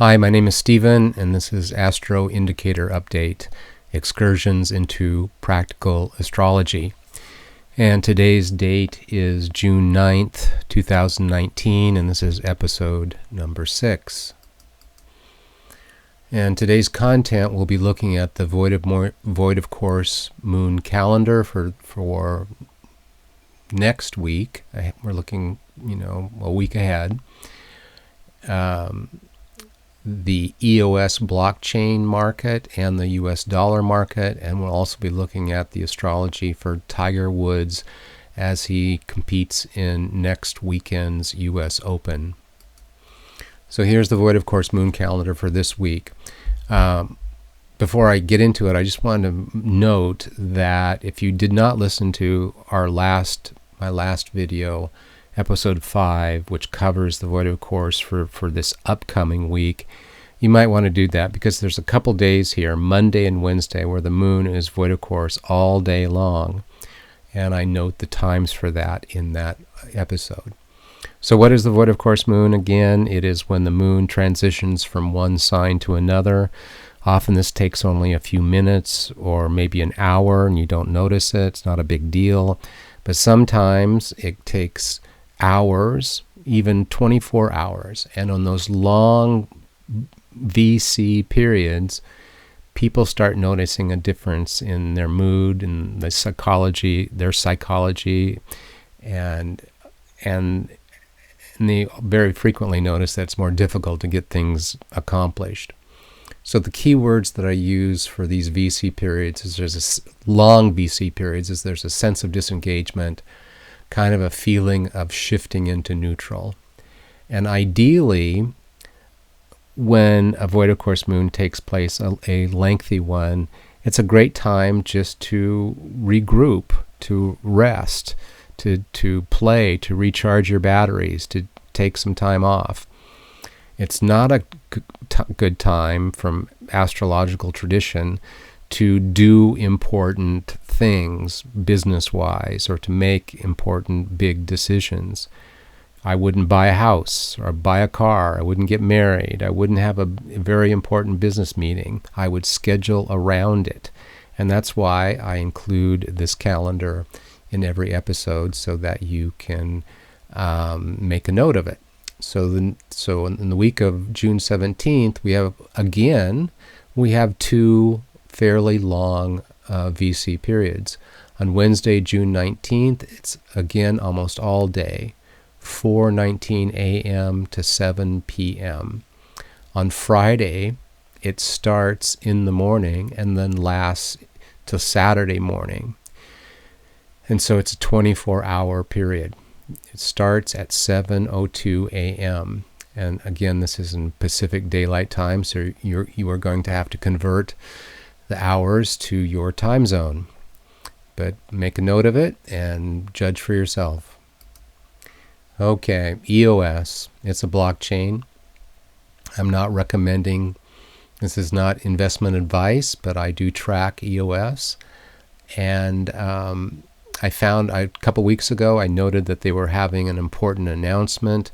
Hi, my name is Stephen, and this is Astro Indicator Update, Excursions into Practical Astrology. And today's date is June 9th, 2019, and this is episode number 6. And today's content, we'll be looking at the void of course moon calendar for next week. We're looking, a week ahead. The EOS blockchain market and the US dollar market, and we'll also be looking at the astrology for Tiger Woods as he competes in next weekend's US Open. So here's the void of course moon calendar for this week. Before I get into it, I just wanted to note that if you did not listen to my last video, episode 5, which covers the void of course for this upcoming week, you might want to do that because there's a couple days here, Monday and Wednesday, where the moon is void of course all day long, and I note the times for that in that episode. So what is the void of course moon? Again, it is when the moon transitions from one sign to another. Often this takes only a few minutes or maybe an hour and you don't notice it. It's not a big deal. But sometimes it takes hours, even 24 hours. And on those long VC periods, people start noticing a difference in their mood and their psychology, and they very frequently notice that it's more difficult to get things accomplished. So the key words that I use for these VC periods is there's a sense of disengagement, kind of a feeling of shifting into neutral. And ideally, when a void of course moon takes place, a lengthy one, it's a great time just to regroup, to rest, to play, to recharge your batteries, to take some time off. It's not a good time from astrological tradition to do important things business-wise or to make important big decisions. I wouldn't buy a house or buy a car. I wouldn't get married. I wouldn't have a very important business meeting. I would schedule around it. And that's why I include this calendar in every episode so that you can make a note of it. So in the week of June 17th, we have two fairly long VC periods. On Wednesday, June 19th, it's again almost all day, 4:19 a.m. to 7 p.m. On Friday, it starts in the morning and then lasts till Saturday morning. And so it's a 24-hour period. It starts at 7:02 a.m. And again, this is in Pacific Daylight Time, so you are going to have to convert the hours to your time zone. But make a note of it and judge for yourself. Okay, EOS. It's a blockchain. I'm not recommending, this is not investment advice, but I do track EOS. And a couple weeks ago, I noted that they were having an important announcement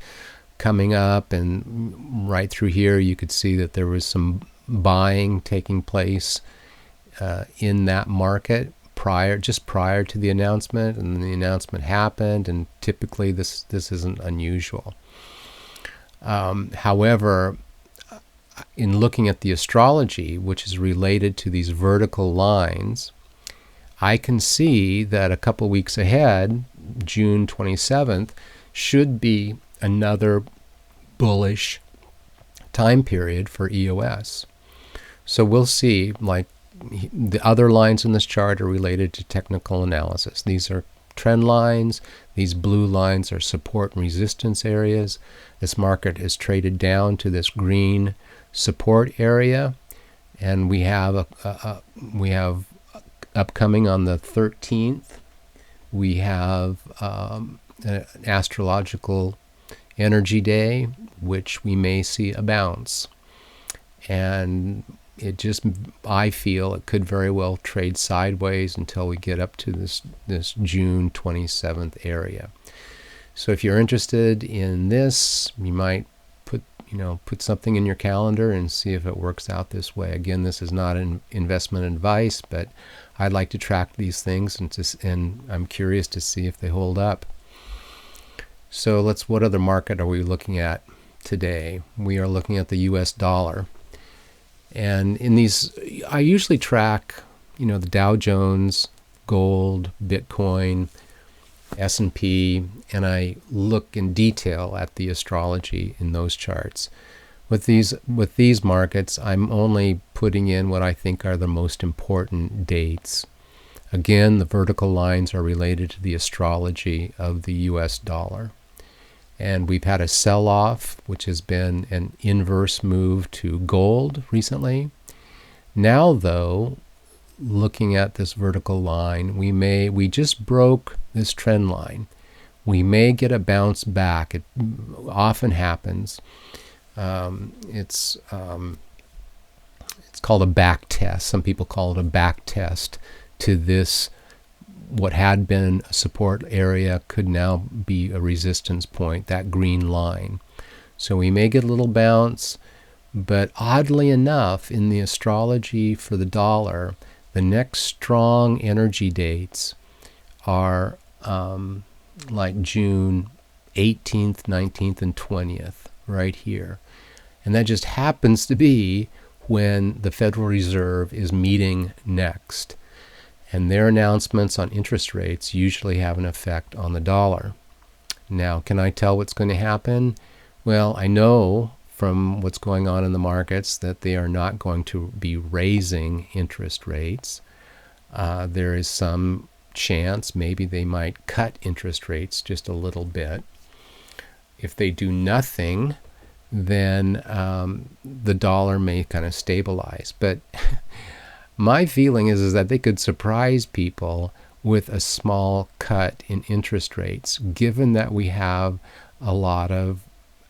coming up, and right through here you could see that there was some buying taking place in that market just prior to the announcement, and then the announcement happened, and typically this isn't unusual. However, in looking at the astrology, which is related to these vertical lines, I can see that a couple weeks ahead, June 27th, should be another bullish time period for EOS. So we'll see, like the other lines in this chart are related to technical analysis. These are trend lines. These blue lines are support and resistance areas. This market is traded down to this green support area, and we have upcoming on the 13th, we have an astrological energy day, which we may see a bounce. And I feel it could very well trade sideways until we get up to this June 27th area. So if you're interested in this, you might put something in your calendar and see if it works out this way. Again, this is not an investment advice, but I'd like to track these things, and I'm curious to see if they hold up. So what other market are we looking at today? We are looking at the US dollar. And in these, I usually track, the Dow Jones, gold, Bitcoin, S&P, and I look in detail at the astrology in those charts. With these markets, I'm only putting in what I think are the most important dates. Again, the vertical lines are related to the astrology of the US dollar. And we've had a sell-off, which has been an inverse move to gold recently. Now, though, looking at this vertical line, we just broke this trend line. We may get a bounce back. It often happens. It's called a back test. Some people call it a back test to this. What had been a support area could now be a resistance point, that green line. So we may get a little bounce, but oddly enough, in the astrology for the dollar, the next strong energy dates are like June 18th, 19th, and 20th, right here. And that just happens to be when the Federal Reserve is meeting next. And their announcements on interest rates usually have an effect on the dollar. Now, can I tell what's going to happen? Well, I know from what's going on in the markets that they are not going to be raising interest rates. There is some chance maybe they might cut interest rates just a little bit. If they do nothing, then the dollar may kind of stabilize. But my feeling is that they could surprise people with a small cut in interest rates, given that we have a lot of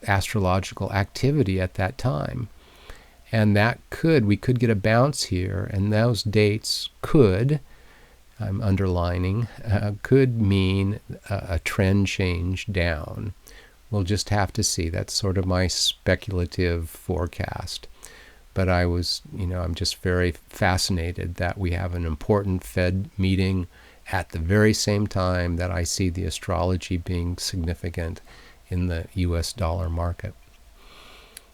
astrological activity at that time. And we could get a bounce here, and those dates could, I'm underlining, could mean a trend change down. We'll just have to see. That's sort of my speculative forecast. But I'm just very fascinated that we have an important Fed meeting at the very same time that I see the astrology being significant in the US dollar market.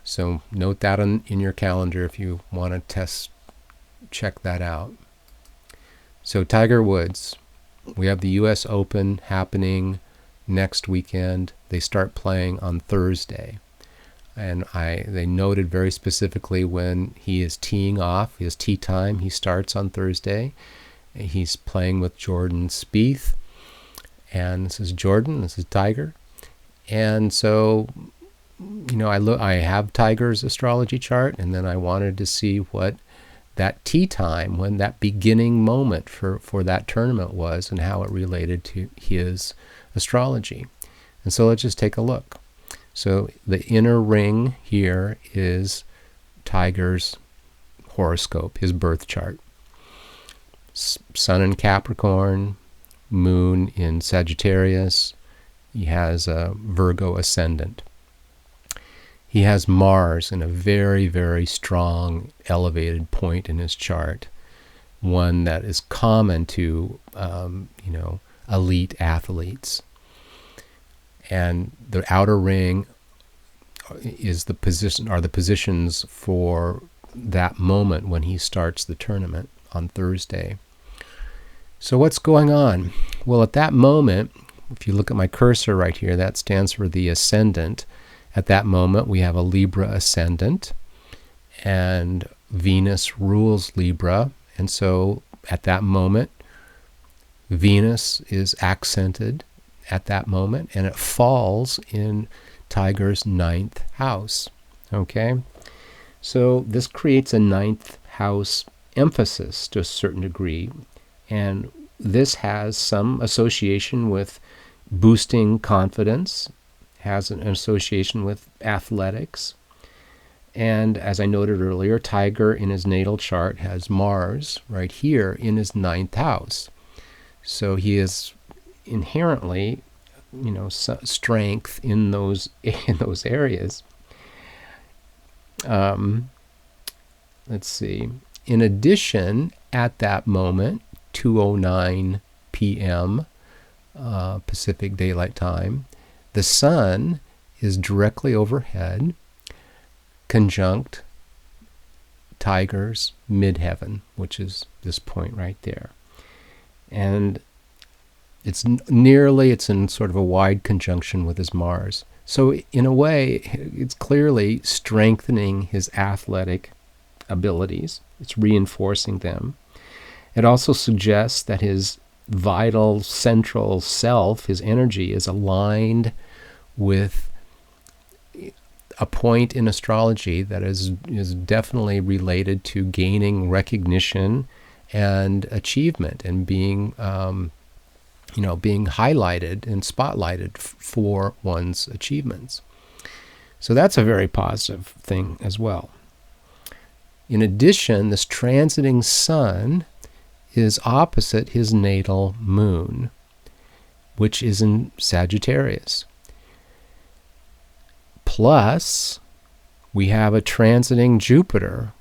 So note that in your calendar if you want to check that out. So Tiger Woods, we have the US Open happening next weekend. They start playing on Thursday. And they noted very specifically when he is teeing off, his tee time, he starts on Thursday. He's playing with Jordan Spieth. And this is Jordan, this is Tiger. And so, I have Tiger's astrology chart, and then I wanted to see what that tee time, when that beginning moment for that tournament was, and how it related to his astrology. And so let's just take a look. So the inner ring here is Tiger's horoscope, his birth chart. Sun in Capricorn, moon in Sagittarius. He has a Virgo ascendant. He has Mars in a very, very strong, elevated point in his chart, one that is common to, elite athletes. And the outer ring is the positions for that moment when he starts the tournament on Thursday. So what's going on? Well, at that moment, if you look at my cursor right here, that stands for the ascendant. At that moment, we have a Libra ascendant, and Venus rules Libra. And so at that moment, Venus is accented at that moment, and it falls in Tiger's 9th house. Okay? So this creates a 9th house emphasis to a certain degree, and this has some association with boosting confidence, has an association with athletics. And as I noted earlier, Tiger in his natal chart has Mars right here in his 9th house. So he is inherently, strength in those areas. Let's see. In addition, at that moment, 2:09 p.m. Pacific Daylight Time, the sun is directly overhead, conjunct Tiger's midheaven, which is this point right there. And it's in sort of a wide conjunction with his Mars. So in a way, it's clearly strengthening his athletic abilities. It's reinforcing them. It also suggests that his vital central self, his energy, is aligned with a point in astrology that is definitely related to gaining recognition and achievement and being being highlighted and spotlighted for one's achievements. So that's a very positive thing as well. In addition, this transiting sun is opposite his natal moon, which is in Sagittarius. Plus, we have a transiting Jupiter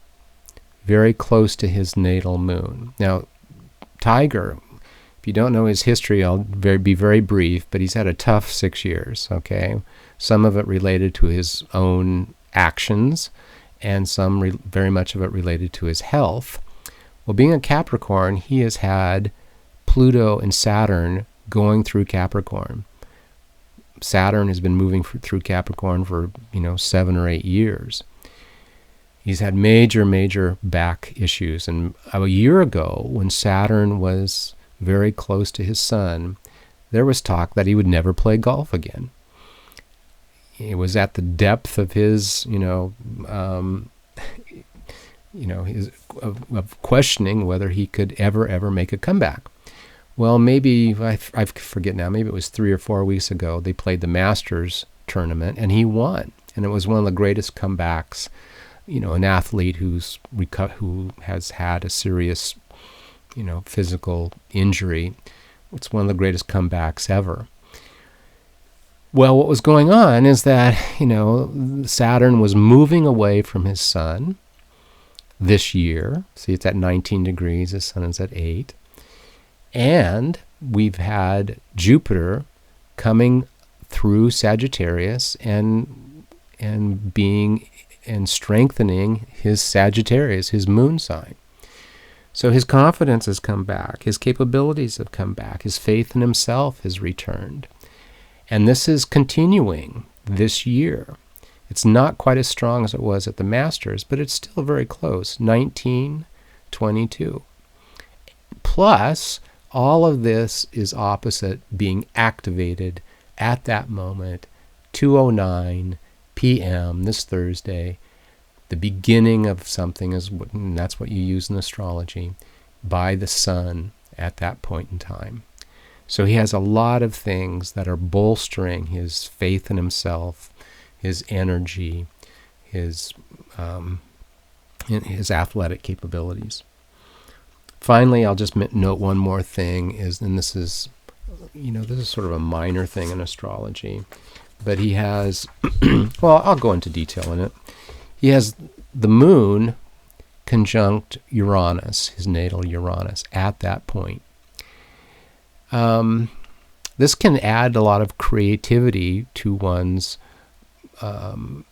very close to his natal moon. Now, Tiger, if you don't know his history, I'll be very brief, but he's had a tough 6 years, okay? Some of it related to his own actions, and some very much of it related to his health. Well, being a Capricorn, he has had Pluto and Saturn going through Capricorn. Saturn has been moving through Capricorn for 7 or 8 years. He's had major back issues, and a year ago, when Saturn was very close to his sun, there was talk that he would never play golf again. It was at the depth of his, of questioning whether he could ever make a comeback. Well, maybe, I forget now, maybe it was 3 or 4 weeks ago, they played the Masters tournament, and he won. And it was one of the greatest comebacks, an athlete who has had a serious, physical injury. It's one of the greatest comebacks ever. Well, what was going on is that, Saturn was moving away from his sun this year. See, it's at 19 degrees, the sun is at 8. And we've had Jupiter coming through Sagittarius and strengthening his Sagittarius, his moon sign. So his confidence has come back, his capabilities have come back, his faith in himself has returned. And this is continuing this year. It's not quite as strong as it was at the Masters, but it's still very close, 19-22. Plus, all of this is opposite being activated at that moment, 2:09 p.m. this Thursday. The beginning of something and that's what you use in astrology, by the sun at that point in time. So he has a lot of things that are bolstering his faith in himself, his energy, his athletic capabilities. Finally, I'll just note one more thing, and this is sort of a minor thing in astrology, but he has, well, I'll go into detail in it. He has the moon conjunct Uranus, his natal Uranus, at that point. This can add a lot of creativity to one's kind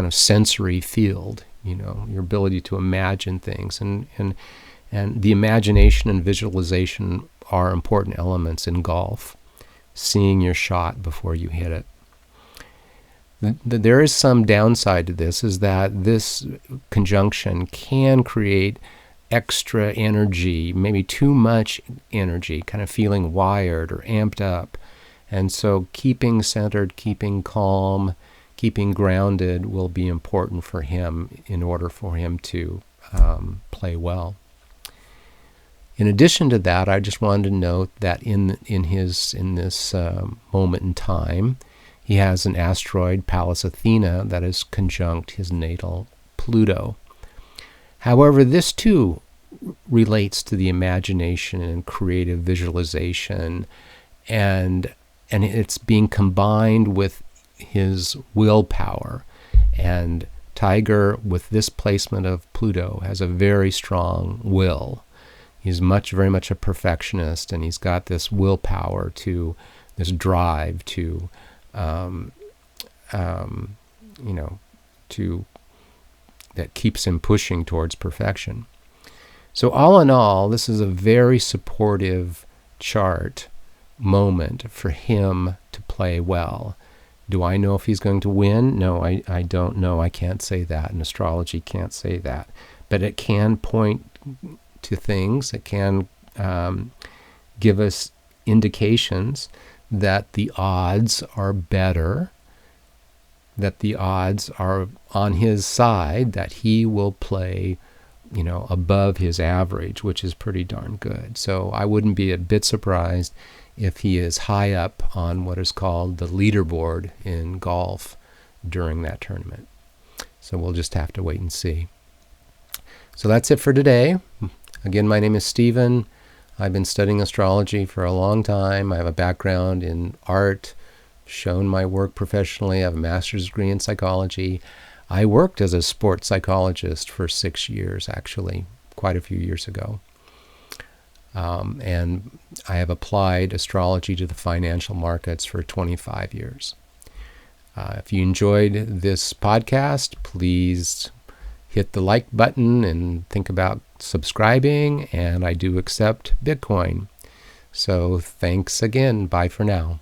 of sensory field, your ability to imagine things, and the imagination and visualization are important elements in golf, seeing your shot before you hit it. There is some downside to this, is that this conjunction can create extra energy, maybe too much energy, kind of feeling wired or amped up. And so keeping centered, keeping calm, keeping grounded will be important for him in order for him to play well. In addition to that, I just wanted to note that in this moment in time, he has an asteroid, Pallas Athena, that is conjunct his natal Pluto. However, this too relates to the imagination and creative visualization, and it's being combined with his willpower. And Tiger, with this placement of Pluto, has a very strong will. He's very much a perfectionist, and he's got this willpower this drive to, that keeps him pushing towards perfection. So all in all, this is a very supportive chart moment for him to play well. Do I know if he's going to win? No, I don't know. I can't say that, and astrology can't say that. But it can point to things. It can give us indications that the odds are better, that the odds are on his side, that he will play, above his average, which is pretty darn good. So I wouldn't be a bit surprised if he is high up on what is called the leaderboard in golf during that tournament. So we'll just have to wait and see. So that's it for today. Again, my name is Stephen. I've been studying astrology for a long time. I have a background in art, shown my work professionally. I have a master's degree in psychology. I worked as a sports psychologist for 6 years, actually, quite a few years ago. And I have applied astrology to the financial markets for 25 years. If you enjoyed this podcast, please hit the like button and think about subscribing, and I do accept Bitcoin. So thanks again. Bye for now.